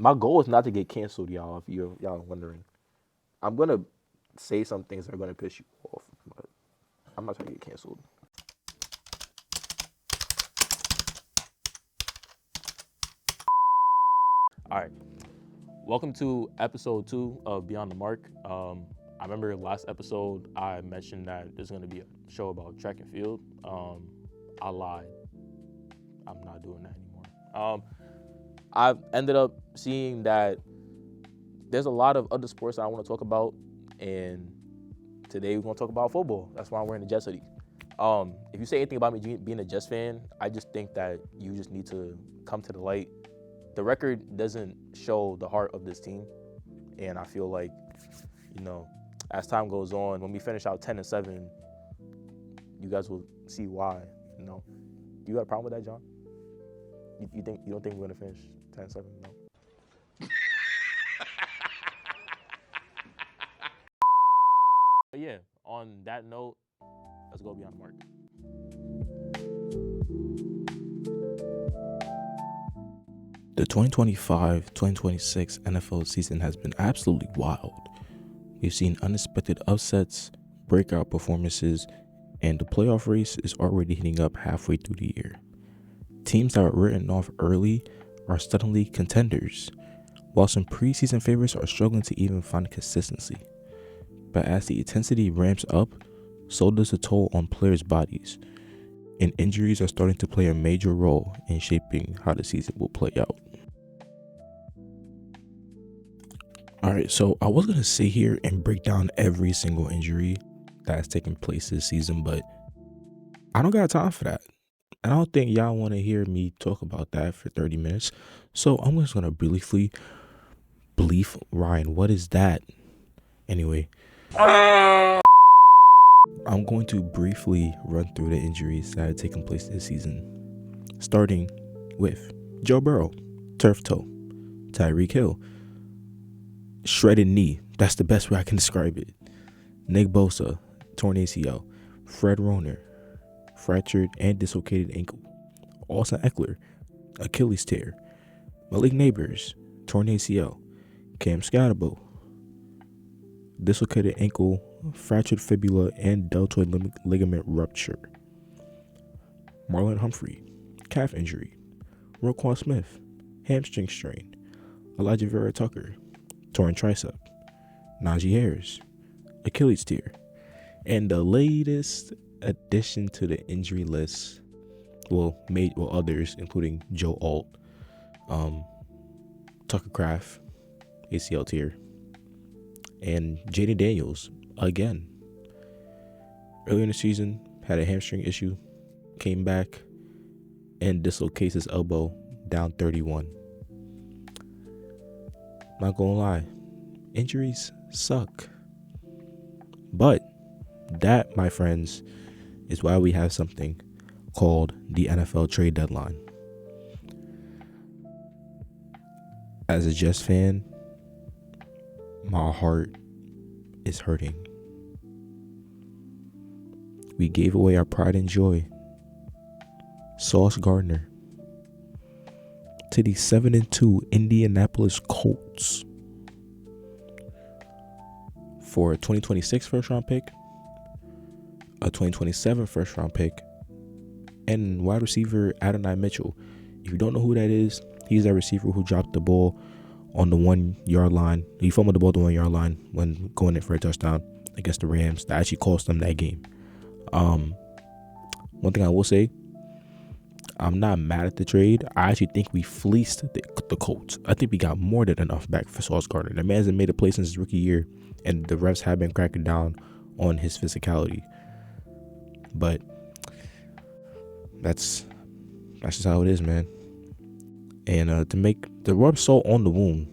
My goal is not to get canceled, y'all. If y'all are wondering, I'm gonna say some things that are gonna piss you off, but I'm not trying to get canceled. All right, welcome to episode 2 of Beyond the Mark. I remember last episode I mentioned that there's gonna be a show about track and field. I lied. I'm not doing that anymore. I've ended up seeing that there's a lot of other sports that I want to talk about, and today we're gonna talk about football. That's why I'm wearing the Jets hoodie. If you say anything about me being a Jets fan, I just think that you just need to come to the light. The record doesn't show the heart of this team, and I feel like, as time goes on, when we finish out 10-7, you guys will see why. You got a problem with that, John? You don't think we're gonna finish 10-7? No. But yeah, on that note, let's go Beyond the Mark. The 2025-2026 NFL season has been absolutely wild. We've seen unexpected upsets, breakout performances, and the playoff race is already heating up halfway through the year. Teams that were written off early are suddenly contenders, while some preseason favorites are struggling to even find consistency. But as the intensity ramps up, so does the toll on players' bodies, and injuries are starting to play a major role in shaping how the season will play out. Alright, so I was going to sit here and break down every single injury that's taken place this season, but I don't got time for that. I don't think y'all want to hear me talk about that for 30 minutes. So I'm just going to briefly, Ryan, what is that? Anyway, I'm going to briefly run through the injuries that have taken place this season. Starting with Joe Burrow, turf toe. Tyreek Hill, shredded knee. That's the best way I can describe it. Nick Bosa, torn ACL. Fred Roner, fractured and dislocated ankle. Austin Eckler, Achilles tear. Malik Neighbors, torn ACL. Cam Scatterbo, dislocated ankle, fractured fibula, and deltoid ligament rupture. Marlon Humphrey, calf injury. Roquan Smith, hamstring strain. Elijah Vera Tucker, torn tricep. Najee Harris, Achilles tear. And the latest addition to the injury list, others, including Joe Alt, Tucker Kraft, ACL tear, and Jaden Daniels, again. Earlier in the season, had a hamstring issue, came back, and dislocates his elbow, down 31. Not gonna lie, injuries suck. But that, my friends, is why we have something called the NFL trade deadline. As a Jets fan, my heart is hurting. We gave away our pride and joy, Sauce Gardner, to the 7-2 Indianapolis Colts for a 2026 first round pick, a 2027 first round pick, and wide receiver Adonai Mitchell. If you don't know who that is, he's that receiver who dropped the ball on the 1 yard line. He fumbled the ball on the 1 yard line when going in for a touchdown against the Rams. That actually cost them that game. One thing I will say, I'm not mad at the trade. I actually think we fleeced the Colts. I think we got more than enough back for Sauce Gardner. The man hasn't made a play since his rookie year, and the refs have been cracking down on his physicality. But that's just how it is, man. And to make the rub salt on the wound,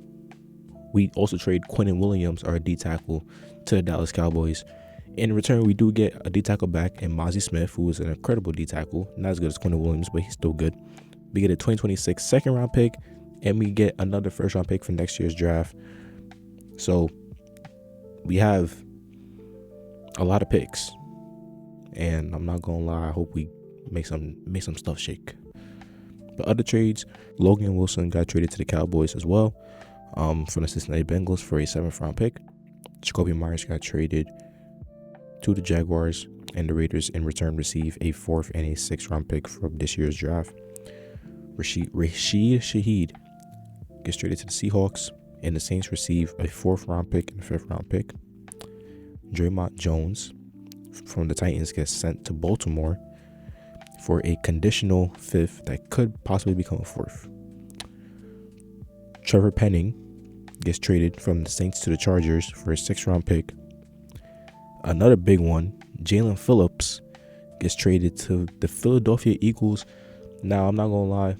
we also trade Quinnen Williams, our D tackle, to the Dallas Cowboys. In return, we do get a D tackle back in Mozzie Smith, who is an incredible D tackle. Not as good as Quinnen Williams, but he's still good. We get a 2026 second round pick, and we get another first round pick for next year's draft. So we have a lot of picks, and I'm not gonna lie, I hope we make some stuff shake. The other trades, Logan Wilson got traded to the Cowboys as well, from the Cincinnati Bengals for a 7th round pick. Jacoby Myers got traded to the Jaguars, and the Raiders in return receive a 4th and a 6th round pick from this year's draft. Rashid Shaheed gets traded to the Seahawks, and the Saints receive a 4th round pick and a 5th round pick. Draymond Jones from the Titans gets sent to Baltimore for a conditional 5th that could possibly become a 4th. Trevor Penning gets traded from the Saints to the Chargers for a 6th round pick. Another big one, Jalen Phillips gets traded to the Philadelphia Eagles. Now, I'm not going to lie.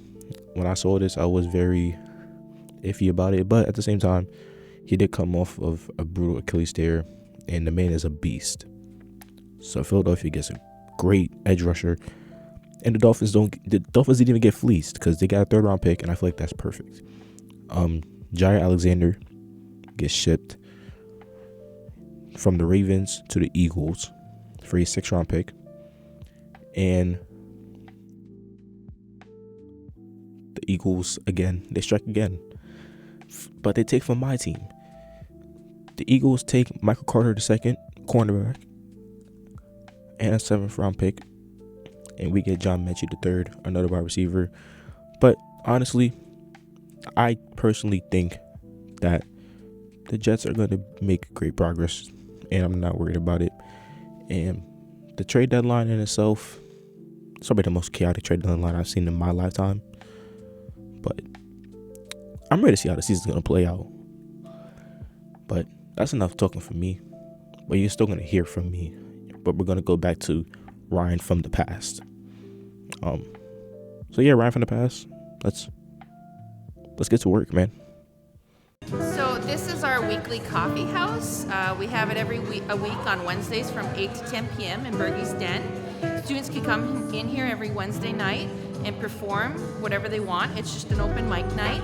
When I saw this, I was very iffy about it. But at the same time, he did come off of a brutal Achilles tear, and the man is a beast. So Philadelphia gets a great edge rusher. And the Dolphins didn't even get fleeced because they got a 3rd round pick, and I feel like that's perfect. Jair Alexander gets shipped from the Ravens to the Eagles for a 6th round pick. And the Eagles, again, they strike again. But they take from my team. The Eagles take Michael Carter II, cornerback, and a 7th round pick. And we get John Mechie III, another wide receiver. But honestly, I personally think that the Jets are going to make great progress, and I'm not worried about it. And the trade deadline in itself, it's probably the most chaotic trade deadline I've seen in my lifetime. But I'm ready to see how the season's going to play out. But that's enough talking for me. But you're still going to hear from me. But we're going to go back to Ryan from the past. So yeah, Ryan from the past. Let's get to work, man. So this is our weekly coffee house. We have it every week on Wednesdays from 8 to 10 p.m. in Bergie's Den. Students can come in here every Wednesday night and perform whatever they want. It's just an open mic night.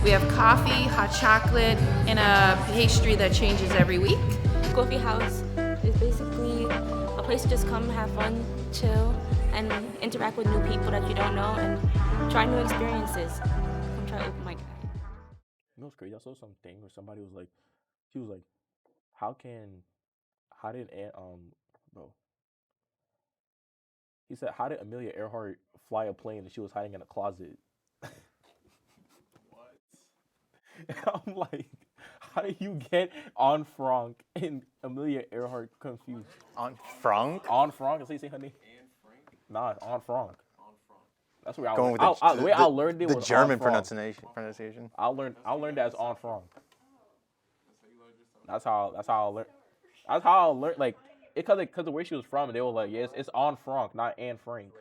We have coffee, hot chocolate, and a pastry that changes every week. Coffee house is basically a place to just come, have fun, chill, and interact with new people that you don't know and try new experiences. Come try open mic night. You know what's crazy? I saw something where somebody was like, she was like, how did bro? He said, how did Amelia Earhart fly a plane and she was hiding in a closet? What? I'm like, how did you get on Frank and Amelia Earhart confused? On Frank? On Frank? Is he saying her name? Nah, on Frank. That's where Going with the way I learned it the was German on pronunciation. I learned that as on Frank. That's how I learned. That's how I learned. Like, because of where she was from, they were like, yeah, it's on Frank, not Anne Frank.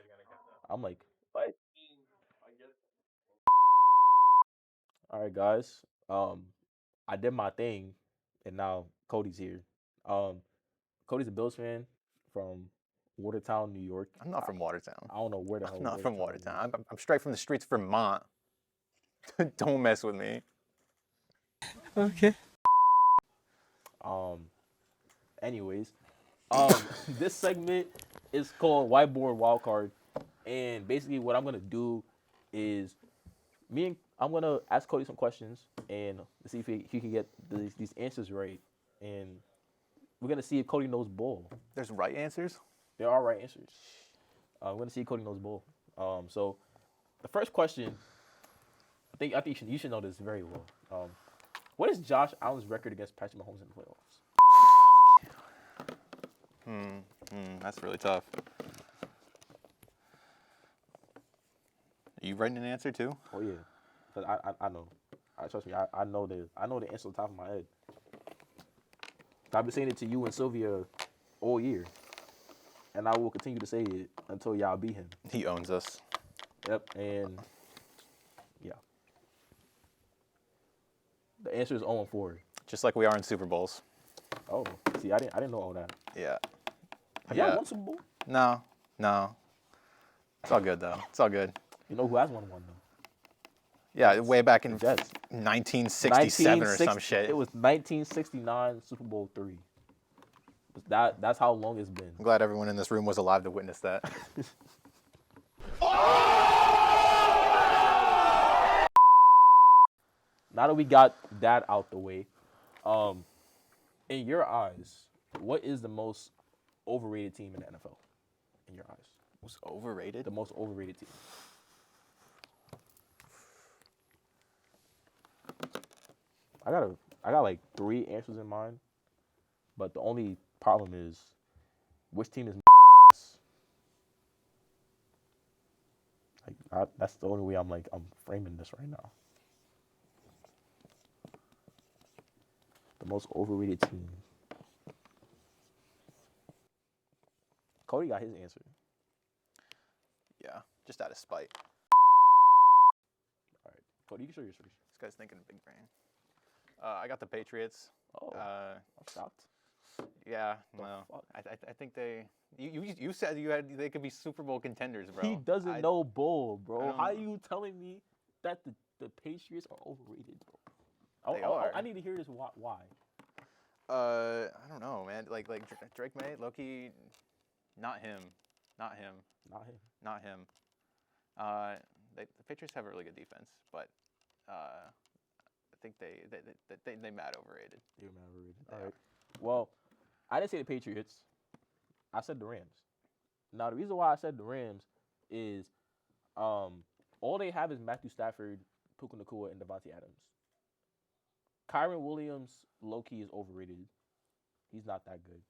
I'm like, what? All right, guys. I did my thing, and now Cody's here. Cody's a Bills fan from Watertown, New York. I'm not from Watertown. I don't know where the hell. I'm not from Watertown. I'm straight from the streets of Vermont. Don't mess with me. Okay. Anyways, this segment is called Whiteboard Wildcard, and basically what I'm gonna do is I'm gonna ask Cody some questions and see if he can get these answers right, and we're gonna see if Cody knows ball. There's right answers? There are right answers. We're gonna see if Cody knows ball. So the first question, I think you should know this very well. What is Josh Allen's record against Patrick Mahomes in the playoffs? That's really tough. Are you writing an answer too? Oh yeah, cause I know. Trust me, I know the answer on top of my head. I've been saying it to you and Sylvia all year, and I will continue to say it until y'all beat him. He owns us. Yep, and yeah. The answer is 0-4. Just like we are in Super Bowls. Oh, see, I didn't know all that. Yeah. Have y'all won Super Bowl? No. It's all good though. It's all good. You know who has won one though? Yeah, way back in Jets. 1967 or some shit. It was 1969 Super Bowl III. That's how long it's been. I'm glad everyone in this room was alive to witness that. now that we got that out the way, in your eyes, what is the most overrated team in the NFL? In your eyes, Most overrated? the most overrated team. I got like 3 answers in mind, but the only problem is which team is like that's the only way I'm framing this right now. The most overrated team. Cody got his answer. Yeah, just out of spite. All right, Cody, you can show yours first. This guy's thinking big brain. I got the Patriots. Oh, I'm shocked. Yeah, The no. fuck? I think they. You said they could be Super Bowl contenders, bro. He doesn't know bull, bro. don't How are know. you telling me that the Patriots are overrated, bro? They are. I need to hear this. Why? I don't know, man. Like Drake May, Loki, not him. Not him. The Patriots have a really good defense, but I think they mad overrated. You're mad overrated. They All are. right. Well, I didn't say the Patriots. I said the Rams. Now the reason why I said the Rams is, all they have is Matthew Stafford, Puka Nacua, and Devontae Adams. Kyron Williams, low-key, is overrated. He's not that good.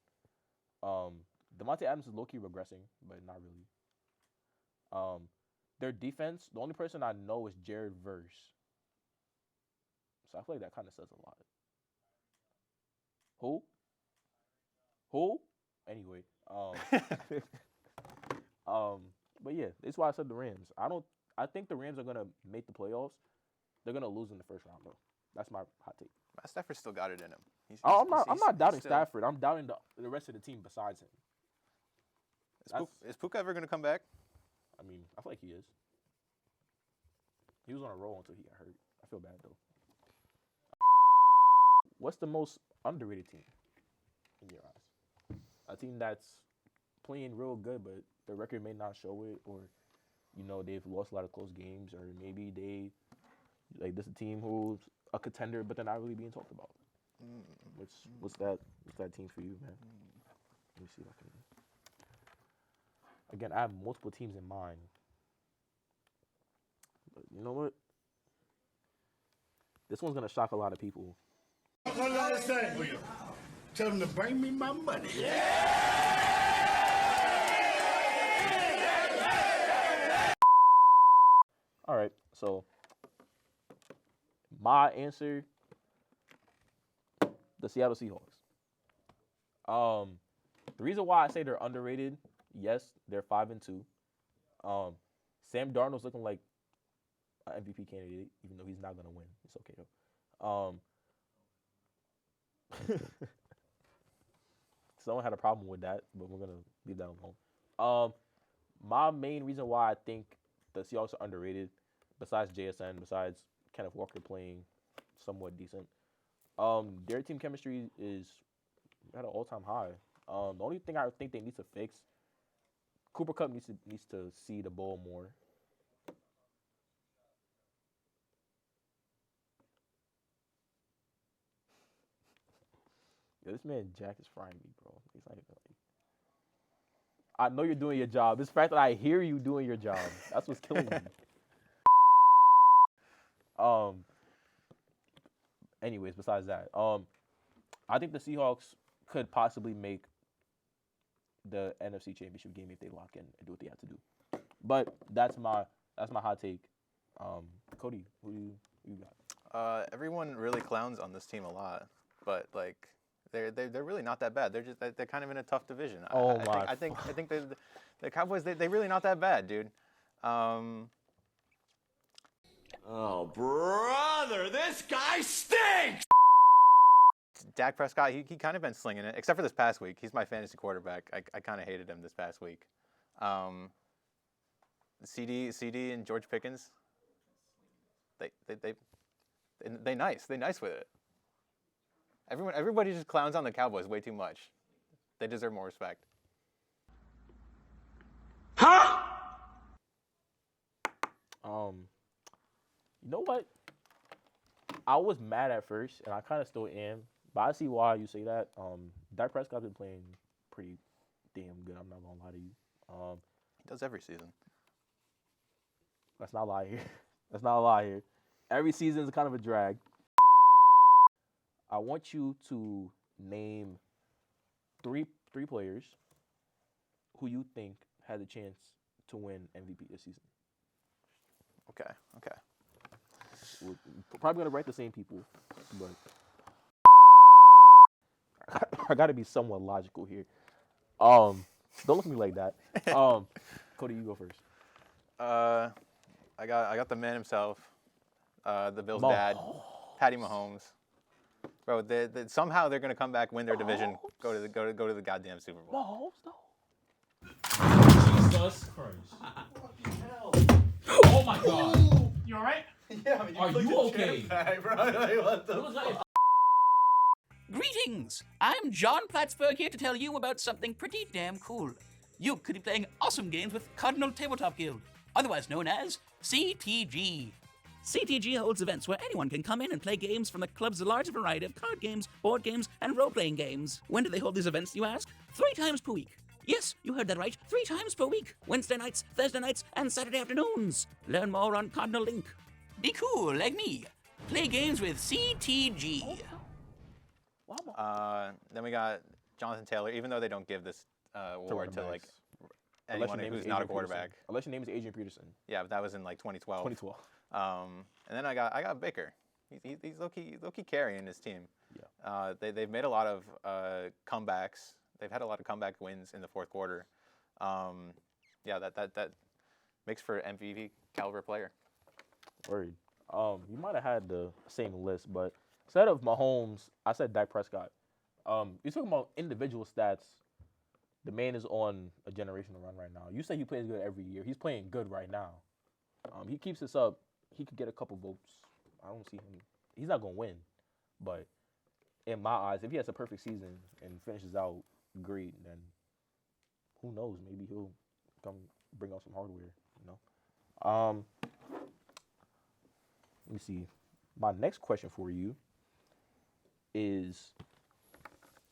Devontae Adams is low-key regressing, but not really. Their defense, the only person I know is Jared Verse. So I feel like that kind of says a lot. Who? Anyway, but yeah, that's why I said the Rams. I think the Rams are gonna make the playoffs. They're gonna lose in the first round though. That's my hot take. Matt Stafford still got it in him. I'm not doubting still- Stafford. I'm doubting the rest of the team besides him. Is Puka ever gonna come back? I mean, I feel like he is. He was on a roll until he got hurt. I feel bad though. What's the most underrated team in your eyes? A team that's playing real good, but their record may not show it, or they've lost a lot of close games, or maybe this is a team who's a contender, but they're not really being talked about. What's that team for you, man? Let me see if I can. Again, I have multiple teams in mind, but you know what? This one's gonna shock a lot of people. What I gotta say for you? Tell them to bring me my money. All right, so my answer: the Seattle Seahawks. The reason why I say they're underrated, yes, they're 5-2. Sam Darnold's looking like an MVP candidate, even though he's not gonna win. It's okay though. Someone had a problem with that, but we're gonna leave that alone. My main reason why I think the Seahawks are underrated, besides JSN, besides Kenneth Walker playing somewhat decent, their team chemistry is at an all-time high. The only thing I think they need to fix, Cooper Kupp needs to see the ball more. Yo, this man Jack is frying me, bro. He's not even like. I know you're doing your job. It's the fact that I hear you doing your job. That's what's killing me. Anyways, besides that, I think the Seahawks could possibly make the NFC Championship game if they lock in and do what they have to do. But that's my hot take. Cody, who you got? Everyone really clowns on this team a lot, but like they're really not that bad. They're kind of in a tough division. I think the Cowboys they're really not that bad, dude. Oh, brother, this guy stinks! Dak Prescott, he kind of been slinging it, except for this past week. He's my fantasy quarterback. I kind of hated him this past week. CD and George Pickens, they nice with it. Everybody just clowns on the Cowboys way too much. They deserve more respect. Huh? You know what? I was mad at first, and I kind of still am, but I see why you say that. Dak Prescott's been playing pretty damn good. I'm not gonna lie to you. He does every season. Let's not lie here. Let's not lie here. Every season is kind of a drag. I want you to name three players who you think had a chance to win MVP this season. Okay. We're probably gonna write the same people, but I gotta be somewhat logical here. Don't look at me like that. Cody, you go first. I got the man himself, the Bills' dad, Patty Mahomes. Bro, somehow they're gonna come back, win their division, go to the goddamn Super Bowl. Mahomes, no. Jesus Christ. Oh my God. You alright? Yeah, I mean, Are you okay? Bro. Like, what the Greetings! I'm John Plattsburgh here to tell you about something pretty damn cool. You could be playing awesome games with Cardinal Tabletop Guild, otherwise known as CTG. CTG holds events where anyone can come in and play games from the club's large variety of card games, board games, and role-playing games. When do they hold these events, you ask? 3 times per week. Yes, you heard that right. 3 times per week. Wednesday nights, Thursday nights, and Saturday afternoons. Learn more on Cardinal Link. Be cool, like me. Play games with CTG. Then we got Jonathan Taylor. Even though they don't give this award to like anyone who's not a quarterback, unless your name is Adrian Peterson. Yeah, but that was in like 2012. 2012. And then I got Baker. He's low key carrying his team. Yeah. They've made a lot of comebacks. They've had a lot of comeback wins in the fourth quarter. Yeah, that makes for an MVP caliber player. Word. You might have had the same list, but instead of Mahomes, I said Dak Prescott. You're talking about individual stats. The man is on a generational run right now. You say he plays good every year. He's playing good right now. He keeps this up, he could get a couple votes. I don't see him. He's not going to win. But in my eyes, if he has a perfect season and finishes out great, then who knows? Maybe he'll come bring out some hardware, you know? Let me see. My next question for you is,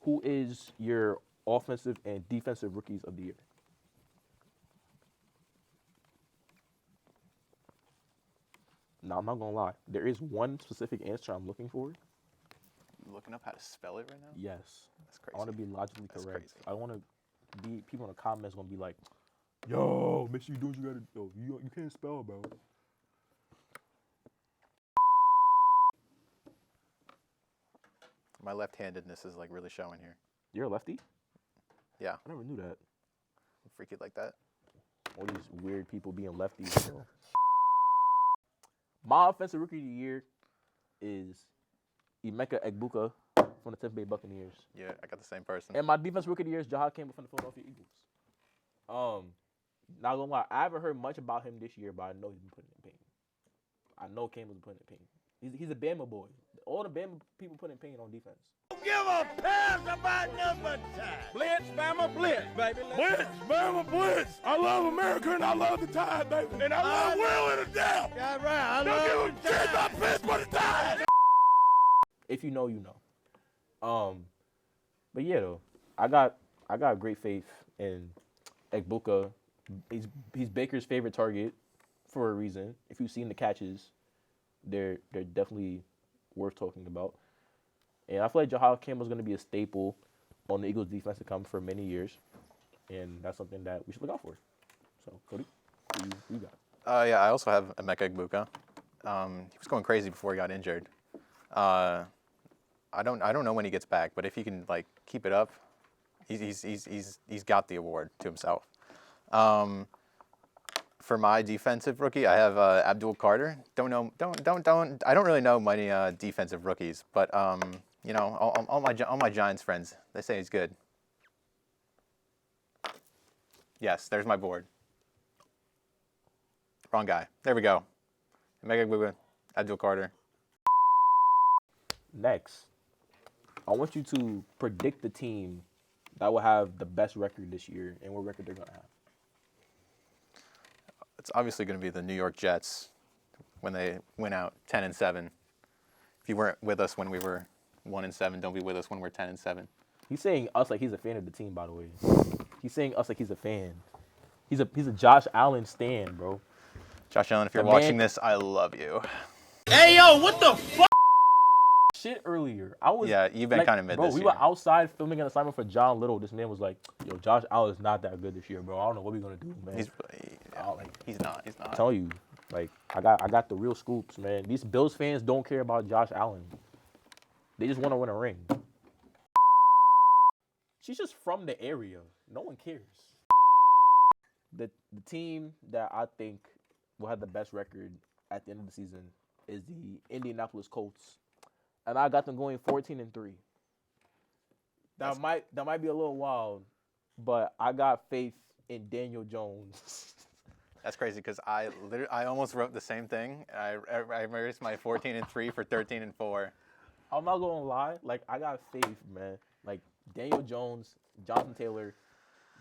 who is your offensive and defensive rookies of the year? Now, I'm not going to lie. There is one specific answer I'm looking for. You looking up how to spell it right now? Yes. That's crazy. I want to be logically correct. Crazy. I want to be, people in the comments going to be like, yo, make sure you do what you got to do. You can't spell, bro. My left-handedness is like really showing here. You're a lefty? Yeah. I never knew that. Freaky like that. All these weird people being lefties. Bro. My offensive rookie of the year is Emeka Egbuka from the Tampa Bay Buccaneers. Yeah, I got the same person. And my defensive rookie of the year is Jahad Campbell from the Philadelphia Eagles. Not gonna lie, I haven't heard much about him this year, but I know he's been putting in pain. I know Campbell's been putting in pain. He's a Bama boy. All the Bama people put in pain on defense. Give a pass about number time. Blitz, Bama, blitz, baby. Blitz, Bama, blitz. I love America and I love the Tide, baby. And I love Will and the Down. Yeah, right. I love the Tide. I piss for the Tide. If you know, you know. But yeah, though, I got great faith in Egbuka. He's Baker's favorite target for a reason. If you've seen the catches, they're definitely worth talking about. And I feel like Jahad Campbell's going to be a staple on the Eagles' defense to come for many years. And that's something that we should look out for. So, Cody, who you got? Yeah, I also have Emeka Egbuka. He was going crazy before he got injured. I don't know when he gets back, but if he can like keep it up, he's got the award to himself. For my defensive rookie, I have Abdul Carter. I don't really know many defensive rookies, but you know, all my Giants friends, they say he's good. Yes, there's my board. Wrong guy. There we go. Emeka Egbuka, Abdul Carter. Next, I want you to predict the team that will have the best record this year and what record they're going to have. It's obviously going to be the New York Jets when they win out 10-7. If If you weren't with us when we were 1-7, don't be with us when we're 10-7. He's saying us like he's a fan of the team, by the way. He's saying us like he's a fan. He's a Josh Allen stan, bro. Josh Allen, if you're The watching man- this, I love you. Hey, yo, what the fuck? Shit earlier. I was Yeah, you've been like, kind of mid bro, this we year. were outside filming an assignment for John Little. This man was like, yo, Josh Allen is not that good this year, bro. I don't know what we're gonna do, man. He's not. He's not. I tell you, like, I got the real scoops, man. These Bills fans don't care about Josh Allen. They just want to win a ring. She's just from the area. No one cares. The team that I think will have the best record at the end of the season is the Indianapolis Colts. And I got them going 14-3. That might be a little wild, but I got faith in Daniel Jones. That's crazy because I almost wrote the same thing. I erased my 14-3 for 13-4. I'm not gonna lie, like I got faith, man. Like Daniel Jones, Jonathan Taylor,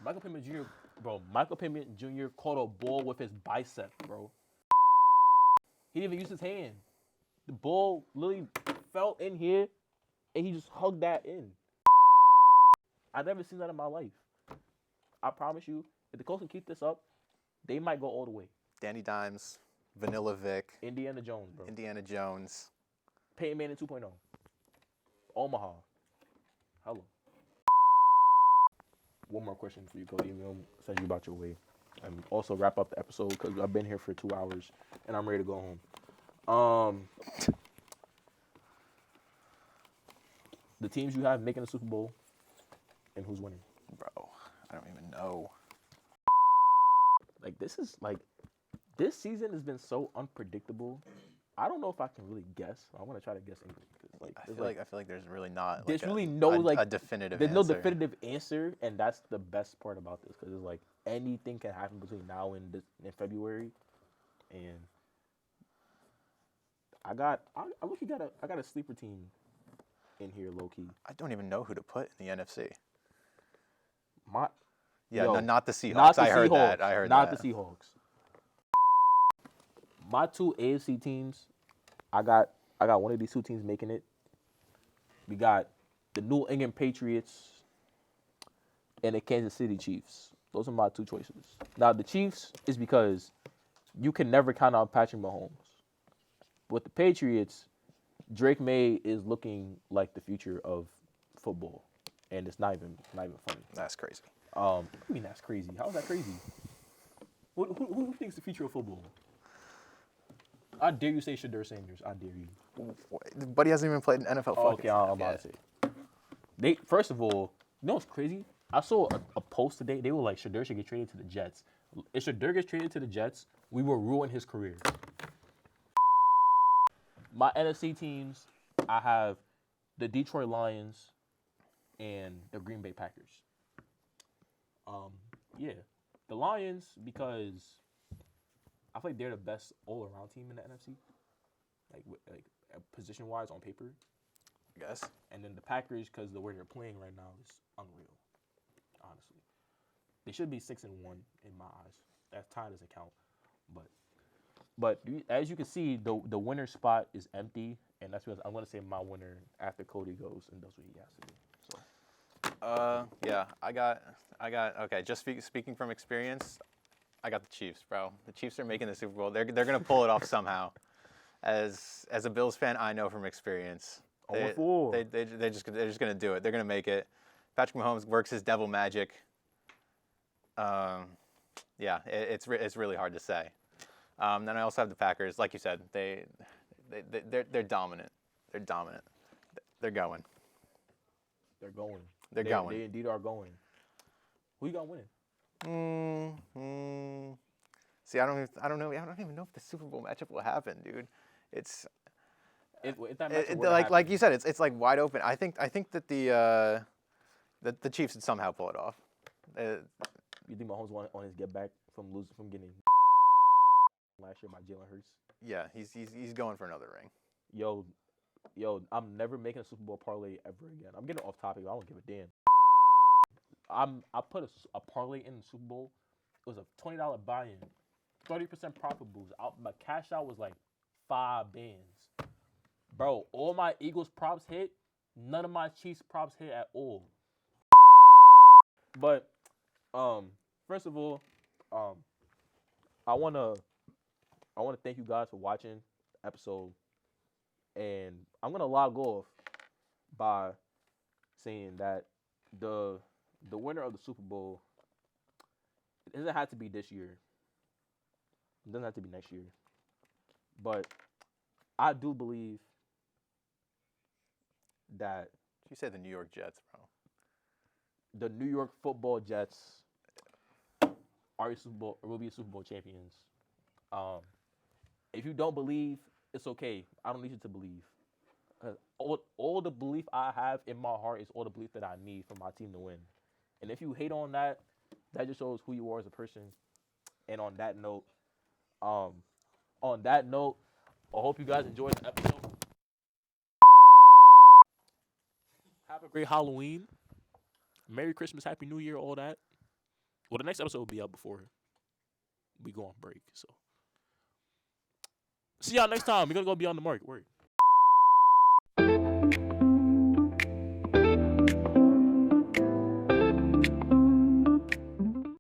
Michael Pittman Jr. Bro, Michael Pittman Jr. caught a ball with his bicep, bro. He didn't even use his hand. The ball literally fell in here, and he just hugged that in. I've never seen that in my life. I promise you, if the Colts can keep this up, they might go all the way. Danny Dimes, Vanilla Vic, Indiana Jones, bro. Indiana Jones. Peyton Manning 2.0. Omaha. Hello. One more question for you, Cody, and we'll send you about your way. And also wrap up the episode because I've been here for 2 hours and I'm ready to go home. The teams you have making the Super Bowl and who's winning? Bro, I don't even know. Like, this season has been so unpredictable. I don't know if I can really guess. I want to try to guess English. I feel like there's really not. There's like really no a definitive. There's answer. no definitive answer, and that's the best part about this because it's like anything can happen between now and in February, and I got a sleeper team in here, low key. I don't even know who to put in the NFC. Not Not the Seahawks. Not the I heard Seahawks. that. I heard not that. the Seahawks. My two AFC teams, I got one of these two teams making it. We got the New England Patriots and the Kansas City Chiefs. Those are my two choices. Now, the Chiefs is because you can never count on Patrick Mahomes. With the Patriots, Drake May is looking like the future of football, and it's not even funny. That's crazy. I mean, that's crazy. How is that crazy? Who thinks the future of football? I dare you say Shadur Sanders. I dare you. But he hasn't even played in NFL football. Oh, okay, I'm about to say. First of all, you know what's crazy? I saw a post today. They were like, Shadur should get traded to the Jets. If Shadur gets traded to the Jets, we will ruin his career. My NFC teams, I have the Detroit Lions and the Green Bay Packers. Yeah, the Lions because I feel like they're the best all-around team in the NFC, like position-wise on paper. I guess. And then the Packers because the way they're playing right now is unreal. Honestly, they should be 6-1 in my eyes. That tie doesn't count, but as you can see, the winner spot is empty, and that's because I'm going to say my winner after Cody goes and does what he has to do. So. Yeah, I got. Okay, just speaking from experience, I got the Chiefs, bro. The Chiefs are making the Super Bowl. They're gonna pull it off somehow. As a Bills fan, I know from experience. They're just gonna do it. They're gonna make it. Patrick Mahomes works his devil magic. Yeah, it's really hard to say. Then I also have the Packers. Like you said, they're dominant. They're dominant. They're going. They're going. They're going. They indeed are going. Who you got winning? See, I don't know. I don't even know if the Super Bowl matchup will happen, dude. It's like you said, it's like wide open. I think that the Chiefs would somehow pull it off. You think Mahomes on his get back from getting last year by Jalen Hurts? Yeah, he's going for another ring. Yo, I'm never making a Super Bowl parlay ever again. I'm getting off topic. I don't give a damn. I put a parlay in the Super Bowl. It was a $20 buy-in, 30% profit boost. My cash out was like 5 bands. Bro, all my Eagles props hit. None of my Chiefs props hit at all. But, first of all, I wanna thank you guys for watching the episode, and I'm gonna log off by saying that the winner of the Super Bowl, it doesn't have to be this year. It doesn't have to be next year. But I do believe that You said the New York Jets, bro. the New York Football Jets are will be Super Bowl champions. If you don't believe, it's okay. I don't need you to believe. All the belief I have in my heart is all the belief that I need for my team to win. And if you hate on that, that just shows who you are as a person. And on that note, I hope you guys enjoyed the episode. Have a great Halloween. Merry Christmas, Happy New Year, all that. Well, the next episode will be up before we go on break. So, see y'all next time. We're going to go Beyond the Mark. Word.